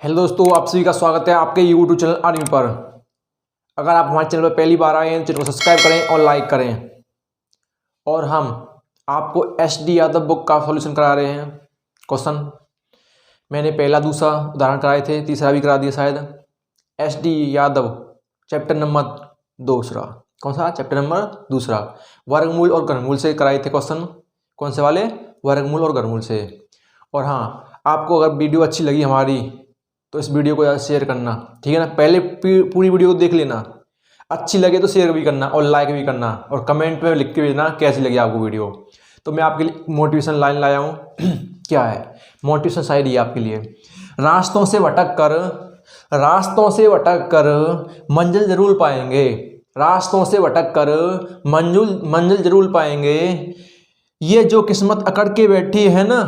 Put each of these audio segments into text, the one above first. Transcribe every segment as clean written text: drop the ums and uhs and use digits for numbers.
Hello दोस्तों, आप सभी का स्वागत है आपके यूट्यूब चैनल आर्मी पर। अगर आप हमारे चैनल पर पहली बार आए हैं तो चैनल को सब्सक्राइब करें और लाइक करें। और हम आपको एस.डी. यादव बुक का सॉल्यूशन करा रहे हैं। क्वेश्चन मैंने पहला दूसरा उदाहरण कराए थे, तीसरा भी करा दिया शायद। एस.डी. यादव चैप्टर नंबर दूसरा। कौन सा चैप्टर नंबर दूसरा? वर्गमूल और घनमूल से कराए थे क्वेश्चन। कौन से वाले? वर्गमूल और घनमूल से। और हाँ, आपको अगर वीडियो अच्छी लगी हमारी तो इस वीडियो को शेयर करना, ठीक है ना। पहले पूरी वीडियो को देख लेना, अच्छी लगे तो शेयर भी करना और लाइक भी करना, और कमेंट में लिख के भेजना कैसी लगी आपको वीडियो। तो मैं आपके लिए मोटिवेशन लाइन लाया हूँ। क्या है मोटिवेशन? शायरी आपके लिए। रास्तों से भटक कर मंजिल जरूर पाएंगे। रास्तों से भटक कर मंजिल जरूर पाएंगे। ये जो किस्मत अकड़ के बैठी है ना,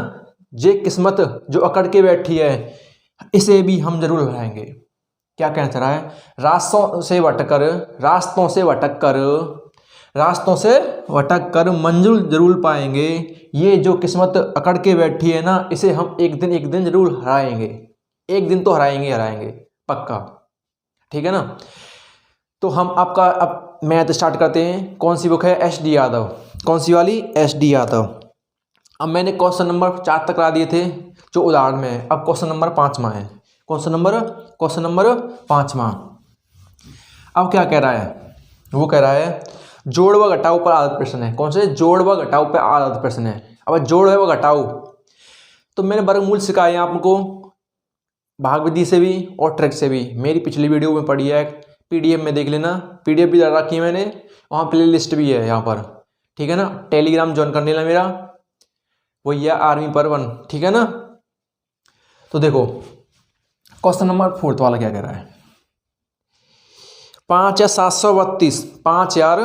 ये किस्मत जो अकड़ के बैठी है, इसे भी हम जरूर हराएंगे। क्या कहना चाह रहा है? रास्तों से भटक कर मंजिल जरूर पाएंगे। ये जो किस्मत अकड़ के बैठी है ना, इसे हम एक दिन जरूर हराएंगे। एक दिन तो हराएंगे पक्का, ठीक है ना। तो हम आपका अब मैथ स्टार्ट करते हैं। कौन सी बुक है? एस.डी. यादव। कौन सी वाली? एस.डी. यादव। अब मैंने क्वेश्चन नंबर 4 तक करा दिए थे जो उदाहरण में है। अब क्वेश्चन नंबर 5वां है। क्वेश्चन नंबर 5वां। अब क्या कह रहा है? वो कह रहा है जोड़ व घटाओ पर आधारित प्रश्न है। कौन से? जोड़ व घटाओ पर आधारित प्रश्न है। अब जोड़ है व घटाओ, तो मैंने वर्गमूल सिखाए हैं आपको, भाग विधि से भी और ट्रिक से भी। मेरी पिछली वीडियो में पड़ी है, PDF में देख लेना। PDF भी डाल रखी है मैंने, वहाँ प्ले लिस्ट भी है यहाँ पर, ठीक है ना। टेलीग्राम ज्वाइन करने ला मेरा, वही है आर्मी पर 1, ठीक है ना। तो देखो क्वेश्चन नंबर 4 वाला क्या कह रहा है? 5 या 732, 5 यार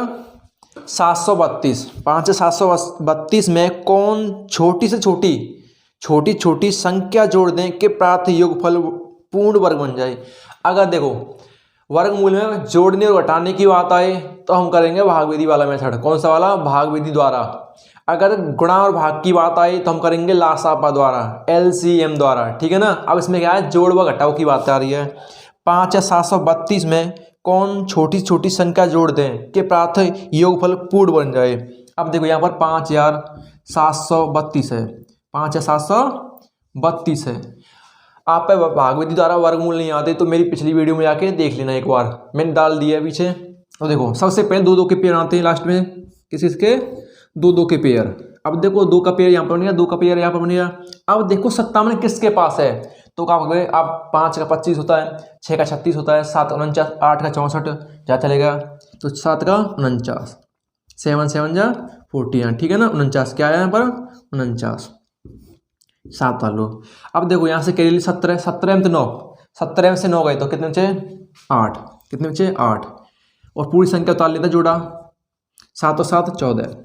732, 5 या 732 में कौन छोटी से छोटी संख्या जोड़ दें कि प्राप्त योगफल पूर्ण वर्ग बन जाए। अगर देखो वर्गमूल में जोड़ने और घटाने की बात आए तो हम करेंगे भाग विधि वाला मेथड। कौन सा वाला? भाग विधि द्वारा। अगर गुणा और भाग की बात आई तो हम करेंगे लासापा द्वारा, LCM द्वारा, ठीक है ना। अब इसमें क्या है? जोड़ व घटाव की बात आ रही है। 5 या 732 में कौन छोटी संख्या जोड़ दें कि प्राप्त योगफल पूर्ण बन जाए। अब देखो यहाँ पर 5 यार 732 है, 5 या 732 है। आप पे भाग विधि द्वारा वर्गमूल नहीं आते तो मेरी पिछली वीडियो में जाके देख लेना एक बार, मैंने डाल दिया है पीछे। तो देखो सबसे पहले 2 के पेयर आते हैं लास्ट में, किसके? 2 के पेयर। अब देखो 2 का पेयर यहाँ पर बन गया, 2 का पेयर यहाँ पर बन गया। अब देखो 57 किसके पास है? तो क्या कहोगे आप? 5 का 25 होता है, 6 का 36 होता है, 7 49, 8 का 64 क्या चलेगा? तो 7 का 49, 7 7 जा 40, ठीक है ना। 49 क्या है यहाँ पर? 49 7 वालो। अब देखो यहाँ से कह ली 17, 17 में तो 9, 17 में से 9 गए तो कितने बचे? 8। कितने बचे? 8। और पूरी संख्या उतार लेता जोड़ा, 7 और 7 14।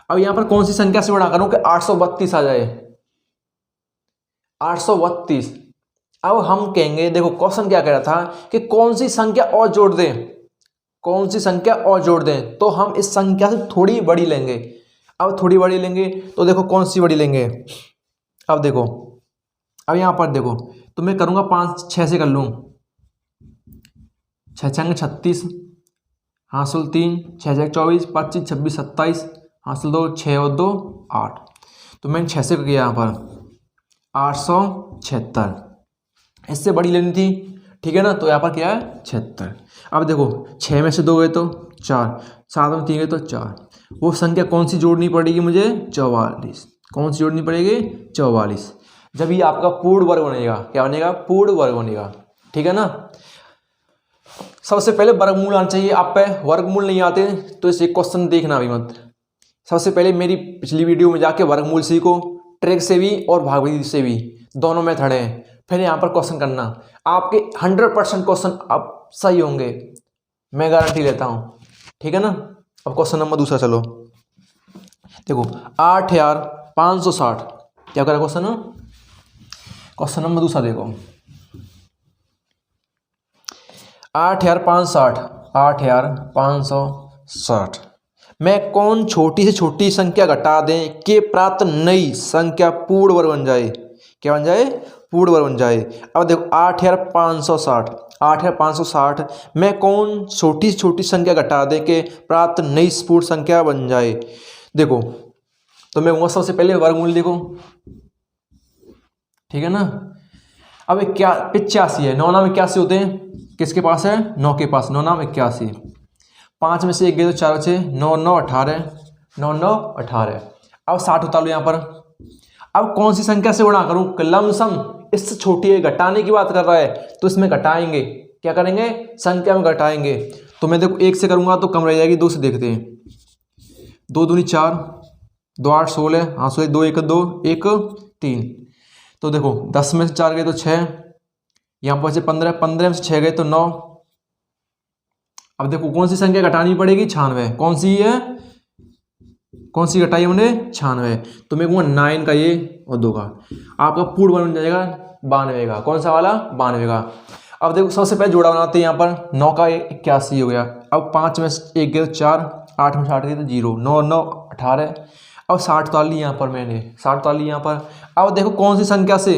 अब यहाँ पर कौन सी संख्या से गुणा करूं कि 832 आ जाए? 832। अब हम कहेंगे, देखो क्वेश्चन क्या कह रहा था कि कौन सी संख्या और जोड़ दें, कौन सी संख्या और जोड़ दें। तो हम इस संख्या से थोड़ी बड़ी लेंगे। अब थोड़ी बड़ी लेंगे तो देखो कौन सी बड़ी लेंगे। अब देखो, अब यहाँ पर देखो तो मैं करूँगा 5 6 से कर लूँ, 6 6 36, हासिल 3, 6 6 24, 25 26 27, हासिल 2, 6 और 2 8। तो मैंने 6 से किया यहाँ पर 876। इससे बड़ी लेनी थी, ठीक है ना। तो यहाँ पर क्या है? 76। अब देखो 6 में से 2 गए तो 4, 7 में 3 गए तो 4। वो संख्या कौन सी जोड़नी पड़ेगी मुझे? 44। कौन सी जोड़नी पड़ेगी? 44। जब ये आपका पूर्ण वर्ग बनेगा। क्या बनेगा? पूर्ण वर्ग बनेगा, ठीक है ना। सबसे पहले वर्गमूल आना चाहिए आप पे। वर्गमूल नहीं आते तो इसे क्वेश्चन देखना भी मत। सबसे पहले मेरी पिछली वीडियो में जाके वर्गमूल सीखो, ट्रिक से भी और भाग विधि से भी, दोनों मेथड हैं। फिर यहाँ पर क्वेश्चन करना, आपके 100% क्वेश्चन आप सही होंगे, मैं गारंटी लेता हूँ, ठीक है ना। अब क्वेश्चन नंबर दूसरा चलो। देखो 8 यार 560 क्या करें क्वेश्चन? क्वेश्चन नंबर दूसरा देखो, 8 यार 560, 8 यार 560 में कौन छोटी से छोटी संख्या घटा दें कि प्राप्त नई संख्या पूर्ण वर्ग बन जाए। क्या बन जाए? पूर्ण वर्ग बन जाए। अब देखो 8,560, 8,560 में कौन छोटी छोटी संख्या घटा दे के प्राप्त नई पूर्ण संख्या बन जाए। देखो तो मैं सबसे पहले वर्गमूल देखो, ठीक है ना। अब क्या 85 है, 9 नाम 81 होते हैं, किसके पास है 9 के पास, 9 नाम 81, 5 में से 1 गए तो 4 बचे, 9 9 18, 9 9 18। अब 60 उतार लो यहाँ पर। अब कौन सी संख्या से गुणा करूं, लमसम इससे छोटी है, घटाने की बात कर रहा है तो इसमें घटाएंगे, क्या करेंगे संख्या में घटाएंगे। तो मैं देखो 1 से करूंगा तो कम रह जाएगी, 2 से देखते हैं, 2 दूनी 4, 2 8 16, हाँ 16, 2 1 2 1 3। तो देखो 10 में से 4 गए तो 6, यहाँ पर 15, 15 में से 6 गए तो 9। अब देखो कौन सी संख्या घटानी पड़ेगी, 96। कौन सी है, कौन सी घटाई हमने 96। तो मैं कहूँगा 9 का ये और 2 का, आपका पूर्ण बन जाएगा 92 का। कौन सा वाला 92 का। अब देखो सबसे पहले जोड़ा बनाते हैं, यहाँ पर 9 का 81 हो गया। अब 5 में से 1 गए तो 4, 8 में से 8 गए तो 0, 9 9 18। अब 60 उतार ली यहाँ पर मैंने, 60 उतार ली यहाँ पर। अब देखो कौन सी संख्या से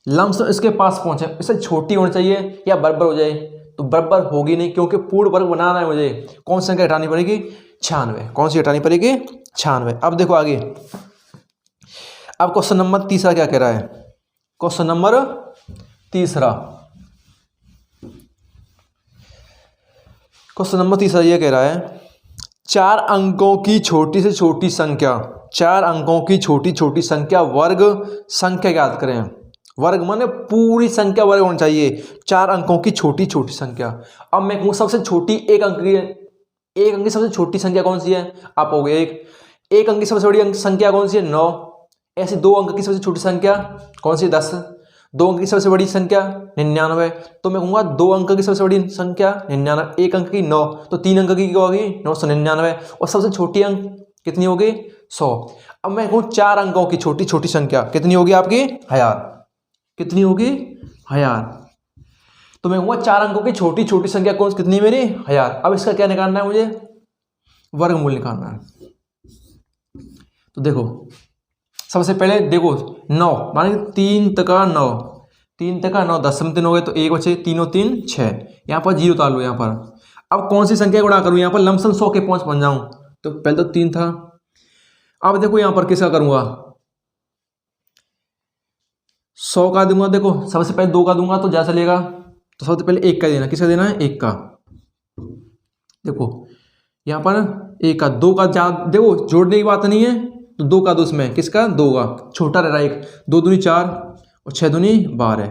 लम्स इसके पास पहुँचे, इससे छोटी होनी चाहिए या बराबर हो जाए, तो बराबर होगी नहीं क्योंकि पूर्ण वर्ग बनाना है मुझे। कौन सी संख्या घटानी पड़ेगी 96, कौन सी घटानी पड़ेगी 96। अब देखो आगे, अब क्वेश्चन नंबर तीसरा क्या कह रहा है, क्वेश्चन नंबर तीसरा, क्वेश्चन नंबर तीसरा ये कह रहा है 4 अंकों की छोटी से छोटी संख्या, 4 अंकों की छोटी छोटी संख्या वर्ग संख्या ज्ञात करें। वर्ग माने पूरी संख्या वर्ग होनी चाहिए, 4 अंकों की छोटी छोटी संख्या। अब मैं कहूँ सबसे छोटी 1 अंक की, 1 अंक की सबसे छोटी संख्या कौन सी है, आप हो गए 1 अंक की सबसे बड़ी संख्या कौन सी है 9। ऐसे 2 अंक की सबसे छोटी संख्या कौन सी 10, 2 अंक की सबसे बड़ी संख्या 99। तो मैं कहूँगा 2 अंक की सबसे बड़ी संख्या 99, 1 अंक की 9, तो 3 अंक की क्या होगी 999, और सबसे छोटी अंक कितनी होगी 100। अब मैं कहूँ 4 अंकों की छोटी छोटी संख्या कितनी होगी आपकी 1000, कितनी होगी 1000। तो मैं कहूँगा 4 अंकों की छोटी छोटी संख्या कौन कितनी मेरी 1000। अब इसका क्या निकालना है मुझे, वर्गमूल निकालना है। तो देखो सबसे पहले देखो 9 माने 3 तका 9, 3 तका 9, 10 में 3 हो गए तो 1 बचे, 3 और 3 6, यहाँ पर 0 डाल लो यहाँ पर। अब कौन सी संख्या गुणा करूँ, यहाँ पर लमसम 100 के पहुँच बन जाऊँ, तो पहले तो 3 था। अब देखो यहाँ पर किसका करूँगा, 100 का दूंगा। देखो सबसे पहले 2 का दूंगा तो जा चलेगा, तो सबसे पहले 1 का देना, किसका देना है 1 का। देखो यहाँ पर 1 का, 2 का जा, देखो जोड़ने की बात नहीं है तो 2 का 2 उसमें किसका 2 का, छोटा रह रहा है 1, 2 दूनी 4 और 6 दूनी 12।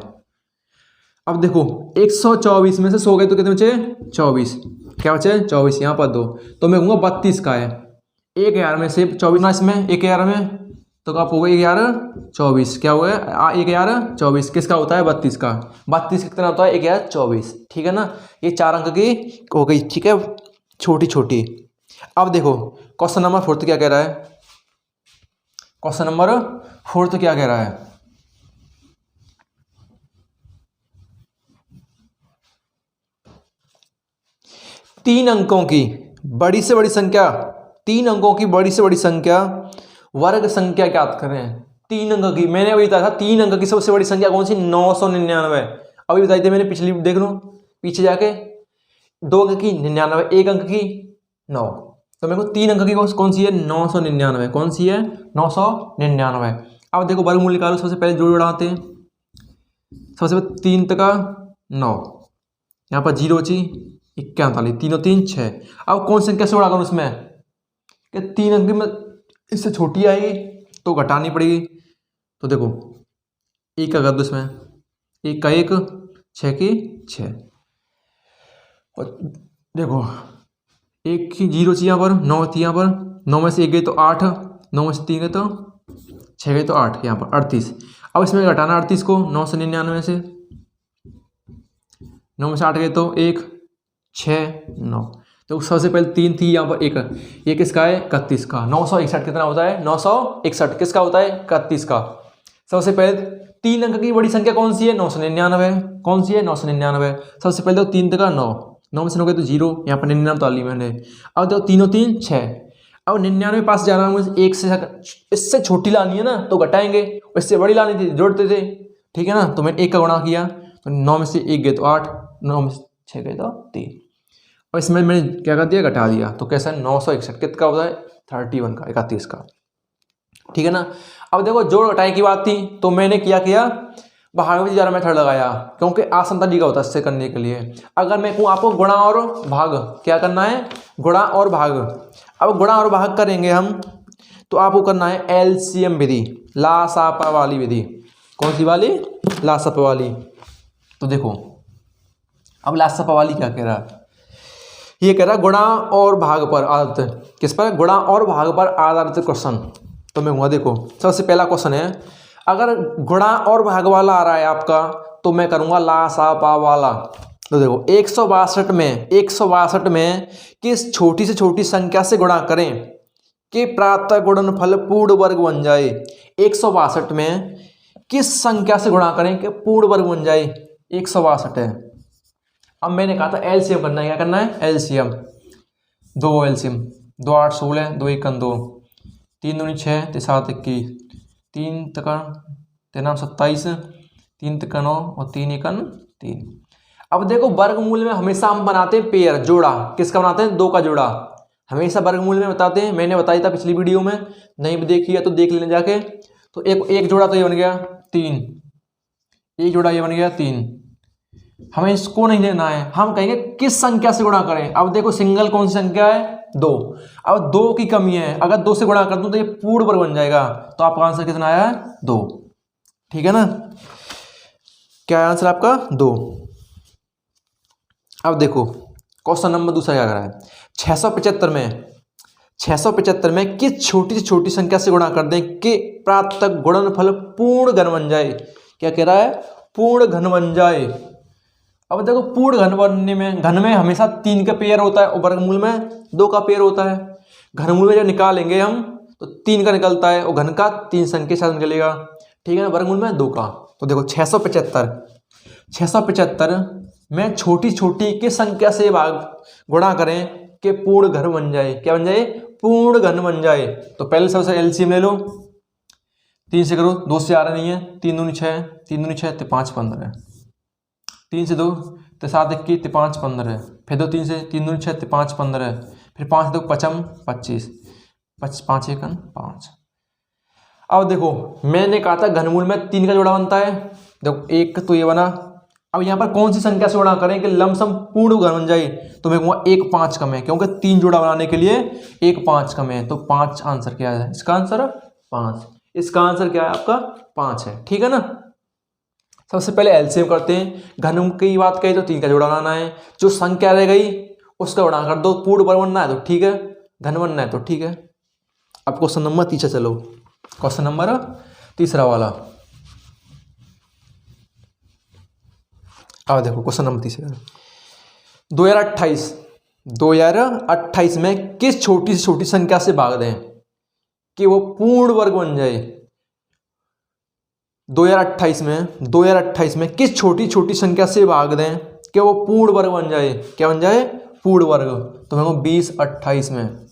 अब देखो 124 में से 100 गए तो कितने बचे 24, क्या बचे 24, यहाँ पर 2, तो मैं कहूँगा 32 का है। 1000 में से 24 ना इसमें 1000 में, तो आप हो गए 1024, क्या हुआ है 1024, किसका होता है 32 का, 32 कितना होता है 1024, ठीक है ना। ये 4 अंक की हो गई, ठीक है छोटी छोटी। अब देखो क्वेश्चन नंबर 4 क्या कह रहा है, क्वेश्चन नंबर 4 क्या कह रहा है, तीन अंकों की बड़ी से बड़ी संख्या, 3 अंकों की बड़ी से बड़ी संख्या वर्ग संख्या ज्ञात करें। 3 अंक की, मैंने अभी बताया था 3 अंक की सबसे बड़ी संख्या कौन सी 999, अभी बताई थी मैंने पिछली, देख लो पीछे जाके। 2 अंक की 99, 1 अंक की 9, तो मेरे को 3 अंक की कौन सी है 999, कौन सी है 999। अब देखो वर्गमूल निकालो, सबसे पहले जोड़ जोड़ाते हैं। सबसे पहले 3 तका 9, यहाँ पर 0 बची 41, 3 और 3 6। अब कौन संख्या से गुणा करूँ उसमें, कि 3 अंक में इससे छोटी आएगी तो घटानी पड़ेगी। तो देखो 1 का कर दो इसमें, 1 का 1, 6 की 6, और देखो 1 की 0 थी यहाँ पर, 9 थी यहाँ पर, 9 में से 1 गए तो 8, 9 में से 3 गए तो 6 गए तो 8, यहाँ पर 38। अब इसमें घटाना 38 को 999 से, 9 में से 8 गए तो 1 6 9, तो सबसे पहले 3 थी यहाँ पर 1, ये किसका है 31 का। 961 कितना होता है 961 किसका होता है 31 का। सबसे पहले 3 अंक की बड़ी संख्या कौन सी है 999, कौन सी है 999। सबसे पहले तो 3 का 9, 9 में से 9 गए तो 0, यहाँ पर 99 डाली मैंने। अब देखो 3 और 3 6, अब 99 पास जाना है मुझे, 1 से इससे छोटी लानी है ना तो घटाएंगे, इससे बड़ी लानी थी जोड़ते थे, ठीक है ना। तो मैंने 1 का गुणा किया तो 9 में से 1 गए तो 8, 9 में से 6 गए तो 3, और इसमें मैंने क्या कर दिया, घटा दिया। तो कैसा है 961 कितना होता है 31 का 31 का, ठीक है ना। अब देखो जोड़ घटाई की बात थी तो मैंने क्या भाग में मेथड लगाया क्योंकि आसान तरीका होता है इससे करने के लिए। अगर मैं कहूँ आपको गुणा और भाग क्या करना है, गुणा और भाग, अब गुणा और भाग करेंगे हम तो आपको करना है एलसीएम विधि, लासापा वाली विधि। कौन सी वाली, लासापा वाली। तो देखो अब लासापा वाली क्या कह रहा है, ये कह रहा है गुणा और भाग पर आधारित, किस पर, गुणा और भाग पर आधारित क्वेश्चन। तो मैं कहूँगा देखो सबसे पहला क्वेश्चन है, अगर गुणा और भाग वाला आ रहा है आपका तो मैं करूँगा लासापा वाला। तो देखो 162 में किस छोटी से छोटी संख्या से गुणा करें कि प्राप्त गुणनफल पूर्ण वर्ग बन जाए। 162 में किस संख्या से गुणा करें कि पूर्ण वर्ग बन जाए, 162 है। अब मैंने कहा था एलसीएम करना है, क्या करना है एलसीएम, 2 एलसीएम, 2 8 16, 2 1 2, 3 दूनी 6, 3 7 21, 3 तक 3 27, 3 तक 9 और 3 1 3। अब देखो वर्गमूल में हमेशा हम बनाते हैं पेयर, जोड़ा, किसका बनाते हैं, 2 का जोड़ा हमेशा वर्गमूल में बताते हैं। मैंने बताया था पिछली वीडियो में, नहीं भी देखी है तो देख लेने जाके। तो एक जोड़ा तो ये बन गया 3, एक जोड़ा ये बन गया 3। हमें इसको नहीं लेना है, हम कहेंगे किस संख्या से गुणा करें। अब देखो सिंगल कौन सी संख्या है, 2। अब 2 की कमी है, अगर 2 से गुणा कर दूं तो ये पूर्ण वर्ग बन जाएगा। तो आपका आंसर कितना आया है 2, ठीक है ना। क्या है आंसर आपका 2। अब देखो क्वेश्चन नंबर दूसरा क्या कर रहा है, 675 में किस छोटी से छोटी संख्या से गुणा कर दें कि प्राप्त गुणनफल पूर्ण घन बन जाए। क्या कह रहा है, पूर्ण घन बन जाए। अब देखो पूर्ण घन बनने में, घन में हमेशा 3 का पेयर होता है और वर्गमूल में 2 का पेयर होता है। घनमूल में जब निकालेंगे हम तो 3 का निकलता है और घन का 3 संख्या के साथ निकलेगा, ठीक है ना। वर्गमूल में 2 का। तो देखो 675 में छोटी छोटी किस संख्या से भाग गुणा करें कि पूर्ण घन बन जाए। क्या बन जाए, पूर्ण घन बन जाए। तो पहले सबसे एलसीएम ले लो, 3 से करो, 2 से आ रहा नहीं है, 3 दूनी 6, 3 दूनी 6 तो 5 15, 3 से 2 तो 7 21 तो 5 15, फिर 2 3 से 3 दूनी 6 तो 5 15, फिर 5 2 55 25, 5 1 5। अब देखो मैंने कहा था घनमूल में 3 का जोड़ा बनता है, देखो 1 तो ये बना। अब यहाँ पर कौन सी संख्या से गुणा करें कि लमसम पूर्ण घन बन जाए। तो मैं कहूँगा 1 5 कम है, क्योंकि 3 जोड़ा बनाने के लिए 1 5 कम है। तो 5 आंसर क्या है, इसका आंसर 5, इसका आंसर क्या है आपका 5 है, ठीक है ना। सबसे पहले एलसीएम करते हैं। घन की बात कही तो 3 का जोड़ा बनाना है, जो संख्या रह गई उसका गुणा कर दो। पूर्ण वर्ग बनना है तो ठीक है, घन बनना है तो ठीक है। अब क्वेश्चन नंबर तीसरा, चलो क्वेश्चन नंबर तीसरा वाला। अब देखो क्वेश्चन नंबर तीसरा, 2028 में किस छोटी से छोटी संख्या से भाग दें कि वो पूर्ण वर्ग बन जाए। 2028 में किस छोटी छोटी संख्या से भाग दें कि वो पूर्ण वर्ग बन जाए। क्या बन जाए, पूर्ण वर्ग। तो मेरे को 20 28 में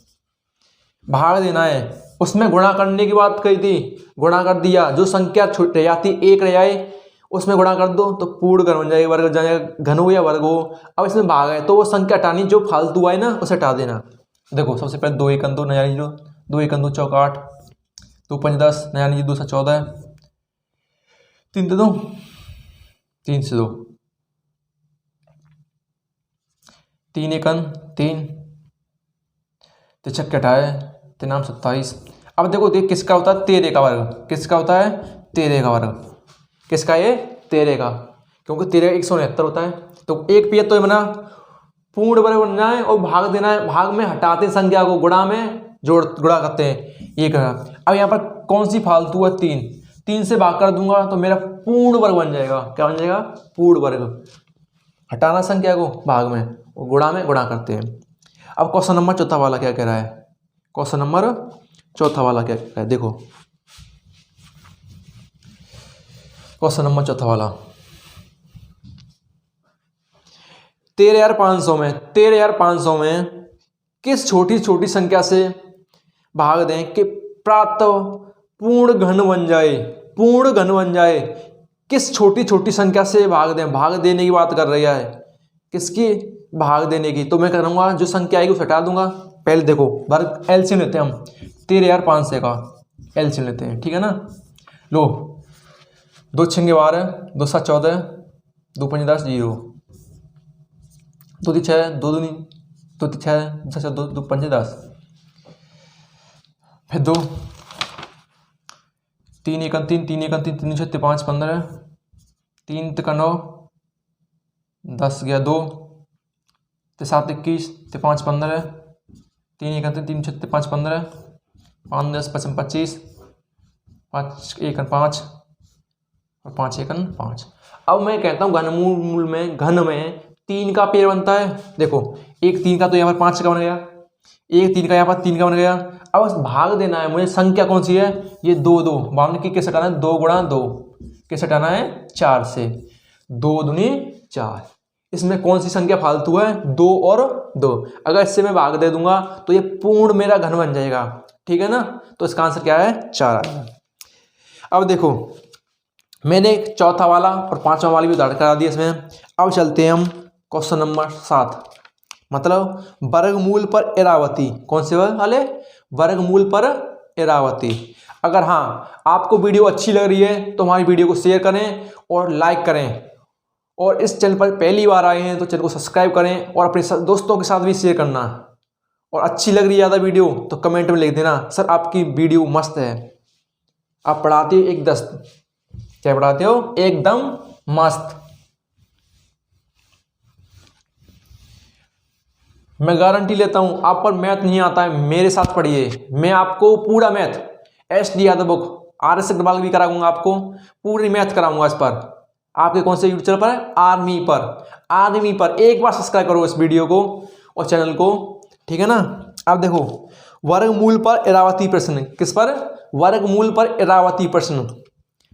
भाग देना है, उसमें गुणा करने की बात कही थी, गुणा कर दिया। जो संख्या रह जाती 1 रह जाए उसमें गुणा कर दो तो पूर्ण घन बन जाएगा, वर्ग जाएगा, घन हो या वर्ग हो। अब इसमें भाग है तो वो संख्या हटानी, जो फालतू आए ना उसे हटा देना। देखो सबसे पहले 2 1 2 नया लीजिए, 2 1 2 चौक 8, 2 5 10 नया लीजिए, 2 14, 3 2 3 से 2, 3 1 3, 3 छक्के हटाए, 3 27। अब देखो देख किसका होता है 13 का वर्ग, किसका होता है 13 का वर्ग, किसका ये 13 का, क्योंकि 13 169 होता है। तो एक पियत तो ये बना, पूर्ण वर्ग बनना है और भाग देना है। भाग में हटाते संख्या को, गुणा में गुणा करते हैं, ये कहा। अब यहाँ पर कौन सी फालतू है 3 से भाग कर दूंगा तो मेरा पूर्ण वर्ग बन जाएगा। क्या बन जाएगा, पूर्ण वर्ग। हटाना संख्या को भाग में और गुणा में गुणा करते हैं। अब क्वेश्चन नंबर चौथा वाला क्या कह रहा है, क्वेश्चन नंबर चौथा वाला क्या कह रहा है, देखो क्वेश्चन नंबर चौथा वाला। 13,500 में किस छोटी छोटी संख्या से भाग दें कि प्राप्त पूर्ण घन बन जाए। पूर्ण घन बन जाए किस छोटी छोटी संख्या से भाग दें, भाग देने की बात कर रही है, किसकी, भाग देने की। तो मैं करूँगा जो संख्या आएगी उसे हटा दूंगा। पहले देखो वर्ग एलसीएम लेते हैं हम, 13,500 का एलसीएम लेते हैं, ठीक है ना। लो 2 छंगे 12, 2 7 14, 2 5 10 0, 2 3 6, 2 दूनी 2 3 6, 2 2 5 10, फिर 2 3 1 3, 3 1 3, 3 6 5 15, 3 का 9, 10 गया 2, 7 21, 5 15, 3 1 3, 3 6 5 15, 5 10 55 25, 5 1 5 और 5 1 5। अब मैं कहता हूँ घनमूल में, घन में 3 का पेड़ बनता है। देखो एक 3 का तो यहाँ पर 5 का बन गया, एक 3 का यहाँ पर 3 का बन गया। अब बस भाग देना है मुझे, संख्या कौन सी है, ये 2 2 बावन की कैसे हटाना है, 2 गुणा 2 कैसे हटाना है, 4 से, 2 दूनी 4। इसमें कौन सी संख्या फालतू है, 2 और 2। अगर इससे मैं भाग दे दूंगा तो ये पूर्ण मेरा घन बन जाएगा, ठीक है ना। तो इसका आंसर क्या है, 4 आएगा। अब देखो मैंने चौथा वाला और 5वां वाला भी उदाहरण करा दिया इसमें। अब चलते हैं हम क्वेश्चन नंबर 7, मतलब वर्गमूल पर इरावती। कौन से वाले, वर्गमूल पर इरावती। अगर हाँ आपको वीडियो अच्छी लग रही है तो हमारी वीडियो को शेयर करें और लाइक करें, और इस चैनल पर पहली बार आए हैं तो चैनल को सब्सक्राइब करें और अपने दोस्तों के साथ भी शेयर करना। और अच्छी लग रही है ज़्यादा वीडियो तो कमेंट में लिख देना सर आपकी वीडियो मस्त है, आप पढ़ाते हो एक दस्त, क्या पढ़ाते हो, एकदम मस्त। मैं गारंटी लेता हूं आप पर मैथ नहीं आता है, मेरे साथ पढ़िए, मैं आपको पूरा math SD Yadav book RS Agarwal भी कराऊंगा, आपको पूरी मैथ कराऊंगा इस पर। आपके कौन से यूट्यूब चैनल पर, आर्मी पर। एक बार सब्सक्राइब करो इस वीडियो को और चैनल को, ठीक है ना। अब देखो वर्गमूल पर इरावती प्रश्न, किस पर, वर्गमूल पर इरावती प्रश्न।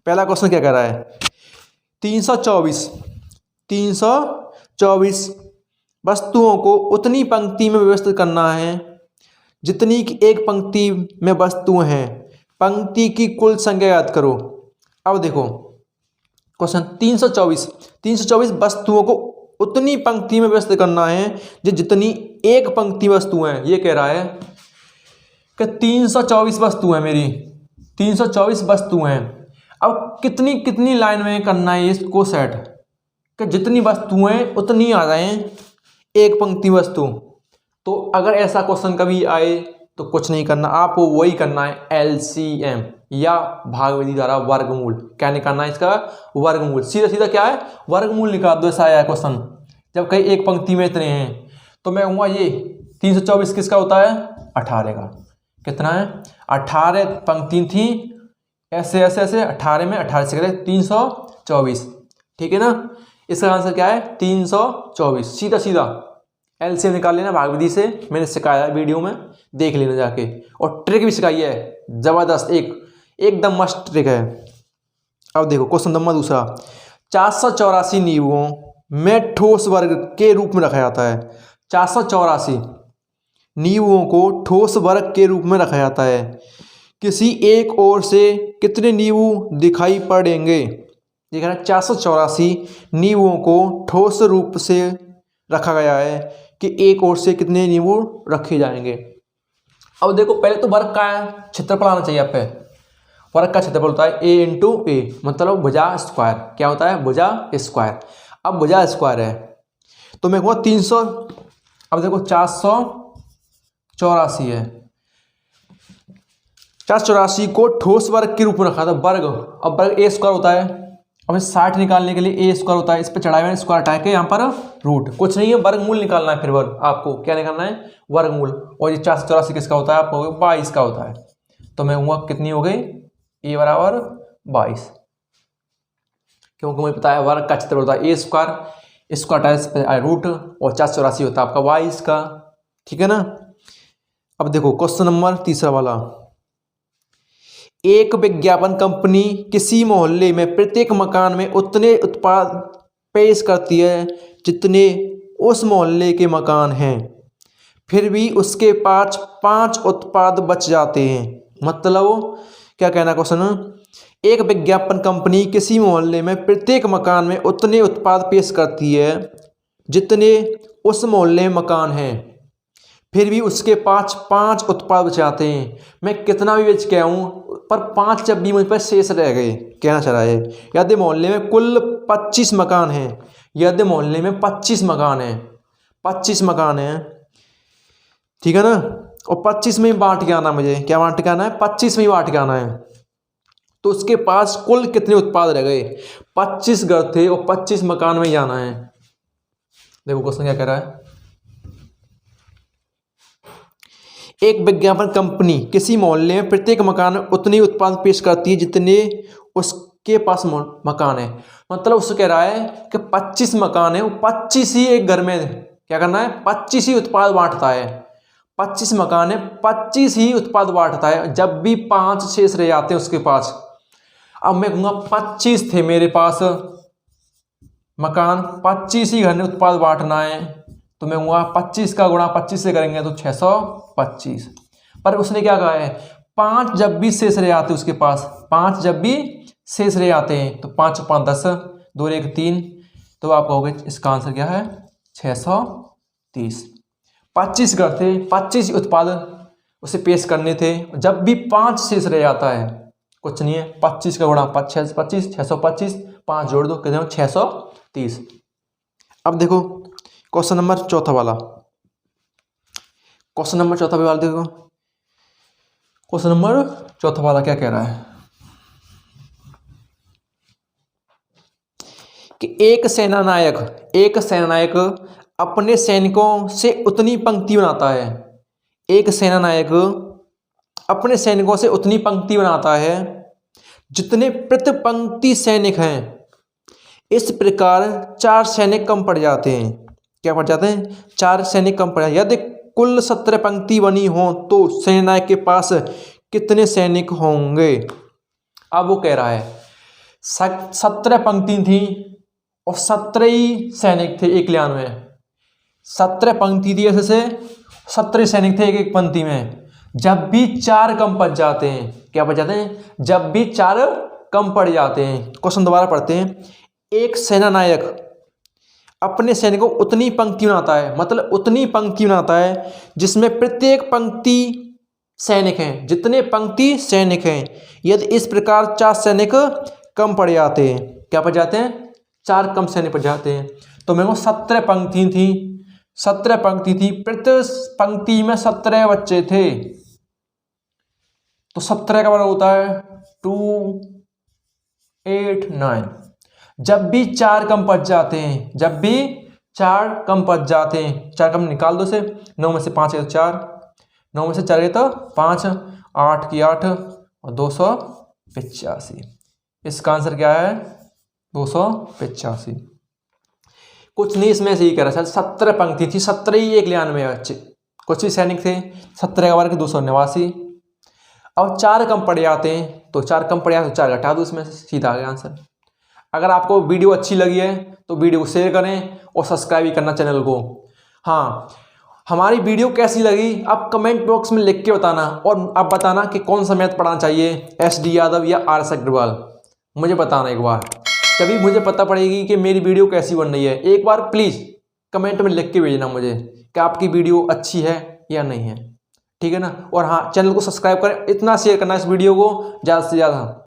पहला क्वेश्चन क्या कह रहा है, 324 वस्तुओं को उतनी पंक्ति में व्यवस्थित करना है जितनी कि एक पंक्ति में वस्तुएं हैं, पंक्ति की कुल संख्या याद करो। अब देखो क्वेश्चन 324 वस्तुओं को उतनी पंक्ति में व्यवस्थित करना है जितनी एक पंक्ति वस्तुएं हैं। ये कह रहा है कि 324 वस्तुएं मेरी, 324 वस्तुएं। अब कितनी कितनी लाइन में करना है इसको सेट, कि जितनी वस्तुएं उतनी आ जाए एक पंक्ति वस्तु। तो अगर ऐसा क्वेश्चन कभी आए तो कुछ नहीं करना, आपको वही करना है LCM या भागविधि द्वारा वर्गमूल। क्या निकालना है इसका, वर्गमूल। सीधा सीधा क्या है, वर्गमूल निकाल दो। ऐसा आया क्वेश्चन, जब कहीं एक पंक्ति में इतने हैं तो मैं कहूँगा ये 324 किसका होता है, 18 का। कितना है, 18 पंक्ति थी, ऐसे ऐसे ऐसे 18 में 18 से करें 324, ठीक है ना। इसका आंसर क्या है, 324। सीधा सीधा LCM निकाल लेना भागविधि से, मैंने सिखाया है वीडियो में, देख लेना जाके। और ट्रिक भी सिखाई है जबरदस्त, एकदम मस्त ट्रिक है। अब देखो क्वेश्चन नंबर दूसरा, 484 नींबुओं में ठोस वर्ग के रूप में रखा जाता है। 484 नींबुओं को ठोस वर्ग के रूप में रखा जाता है। किसी एक ओर से कितने नींबू दिखाई पड़ेंगे। ये कह रहा है 484 नींबुओं को ठोस रूप से रखा गया है कि एक ओर से कितने नींबू रखे जाएंगे। अब देखो पहले तो वर्ग का क्षेत्रफल आना चाहिए आप पे। वर्ग का क्षेत्रफल होता है A × A, मतलब भुजा स्क्वायर। क्या होता है, भुजा स्क्वायर। अब भुजा स्क्वायर है तो मैं कहूँगा 300। अब देखो 484 है, 484 को ठोस वर्ग के रूप में रखा था, वर्ग। अब वर्ग A स्क्वायर होता है, अब 60 निकालने के लिए A स्क्वायर होता है, इस पर चढ़ाए मैंने स्क्वायर हटा के यहाँ पर रूट, कुछ नहीं है, वर्गमूल निकालना है। फिर वर्ग आपको क्या निकालना है, वर्गमूल। और ये 484 किसका होता है, आपको 22 का होता है। तो मैं कहूँगा कितनी हो गई, A बराबर 22, क्योंकि मुझे पता है वर्ग का क्षेत्रफल होता है A स्क्वायर, स्क्वायर हटाए रूट, और 484 होता है आपका 22 का, ठीक है ना। अब देखो क्वेश्चन नंबर तीसरा वाला, एक विज्ञापन कंपनी किसी मोहल्ले में प्रत्येक मकान में उतने उत्पाद पेश करती है जितने उस मोहल्ले के मकान हैं, फिर भी उसके पास 5 उत्पाद बच जाते हैं। मतलब क्या कहना क्वेश्चन, एक विज्ञापन कंपनी किसी मोहल्ले में प्रत्येक मकान में उतने उत्पाद पेश करती है जितने उस मोहल्ले में मकान हैं, फिर भी उसके पास 5 उत्पाद बचाते हैं। मैं कितना भी बेच के आऊँ पर 5 जब भी मुझ पर शेष रह गए, कहना चाह रहा है यदि मोहल्ले में कुल 25 मकान हैं, यदि मोहल्ले में 25 मकान हैं, 25 मकान हैं, ठीक है ना, और 25 में ही बांट के आना, मुझे क्या बांट के आना है, 25 में ही बांट के आना है, तो उसके पास कुल कितने उत्पाद रह गए, 25 घर थे और 25 मकान में जाना है। देखो क्वेश्चन क्या कह रहा है, एक विज्ञापन कंपनी किसी मोहल्ले में प्रत्येक मकान में उतने उत्पाद पेश करती है जितने उसके पास मकान है। मतलब उससे कह रहा है कि 25 मकान है, वो 25 ही एक घर में क्या करना है, 25 ही उत्पाद बांटता है। 25 मकान है, 25 ही उत्पाद बांटता है, जब भी 5 शेष रह जाते हैं उसके पास। अब मैं कहूँगा 25 थे मेरे पास मकान, 25 ही घर में उत्पाद बांटना है, तो मैं कहूँगा 25 का गुणा 25 से करेंगे तो 625। पर उसने क्या कहा है, 5 जब भी शेष रह जाते उसके पास, 5 जब भी शेष रह जाते हैं तो 5 5 10, 2 1 3, तो आप कहोगे इसका आंसर क्या है 630। 25 घर थे, 25 उत्पाद उसे पेश करने थे, जब भी 5 शेष रह जाता है, कुछ नहीं है, 25 का गुणा 25 625, 5 जोड़ दो, कहते हैं 630। अब देखो क्वेश्चन नंबर चौथा वाला, क्वेश्चन नंबर चौथा वाला देखो, क्वेश्चन नंबर चौथा वाला क्या कह रहा है कि एक सेनानायक अपने सैनिकों से उतनी पंक्ति बनाता है, एक सेनानायक अपने सैनिकों से उतनी पंक्ति बनाता है जितने प्रति पंक्ति सैनिक हैं। इस प्रकार 4 सैनिक कम पड़ जाते हैं। क्या पड़ जाते हैं, 4 सैनिक कम पड़ जाते हैं। यदि कुल 17 पंक्ति बनी हो तो सेनानायक के पास कितने सैनिक होंगे। अब वो कह रहा है 17 पंक्ति थी और 17 ही सैनिक थे एक लाइन में, 17 पंक्ति थी, ऐसे से 17 सैनिक थे एक एक पंक्ति में। जब भी 4 कम पड़ जाते हैं, क्या पड़ जाते हैं, जब भी 4 कम पड़ जाते हैं। क्वेश्चन दोबारा पढ़ते हैं, एक सेनानायक अपने सैनिकों उतनी पंक्ति बनाता है, मतलब उतनी पंक्ति बनाता है जिसमें प्रत्येक पंक्ति सैनिक हैं, जितने पंक्ति सैनिक हैं। यदि इस प्रकार 4 सैनिक कम पड़ जाते हैं, क्या पड़ जाते हैं, 4 कम सैनिक पड़ जाते हैं। तो मेरे को 17 पंक्ति थी, 17 पंक्ति थी, प्रत्येक पंक्ति में 17 बच्चे थे, तो 17 का बराबर होता है 2 8 9। जब भी 4 कम पड़ जाते हैं, जब भी 4 कम पड़ जाते हैं, 4 कम निकाल दो से, 9 में से 5 है तो 4, 9 में से 4 है तो 5, 8 की 8 और 285। इसका आंसर क्या है 285। कुछ नहीं, इसमें से ही कह रहा था 17 पंक्ति थी, 17 ही एक लाइन में बच्चे, कुछ भी सैनिक थे, 17 का वर्ग 289। अब 4 कम पड़ जाते हैं, तो 4 कम पड़ जाते तो 4 घटा दो, इसमें से सीधा आ गया आंसर। अगर आपको वीडियो अच्छी लगी है तो वीडियो को शेयर करें और सब्सक्राइब भी करना चैनल को। हाँ, हमारी वीडियो कैसी लगी आप कमेंट बॉक्स में लिख के बताना, और आप बताना कि कौन सा मैथ पढ़ाना चाहिए, एस.डी. यादव या आर.एस. अग्रवाल, मुझे बताना एक बार, तभी मुझे पता पड़ेगी कि मेरी वीडियो कैसी बन रही है। एक बार प्लीज़ कमेंट में लिख के भेजना मुझे कि आपकी वीडियो अच्छी है या नहीं है, ठीक है ना। और हाँ, चैनल को सब्सक्राइब करें, इतना शेयर करना इस वीडियो को ज़्यादा से ज़्यादा।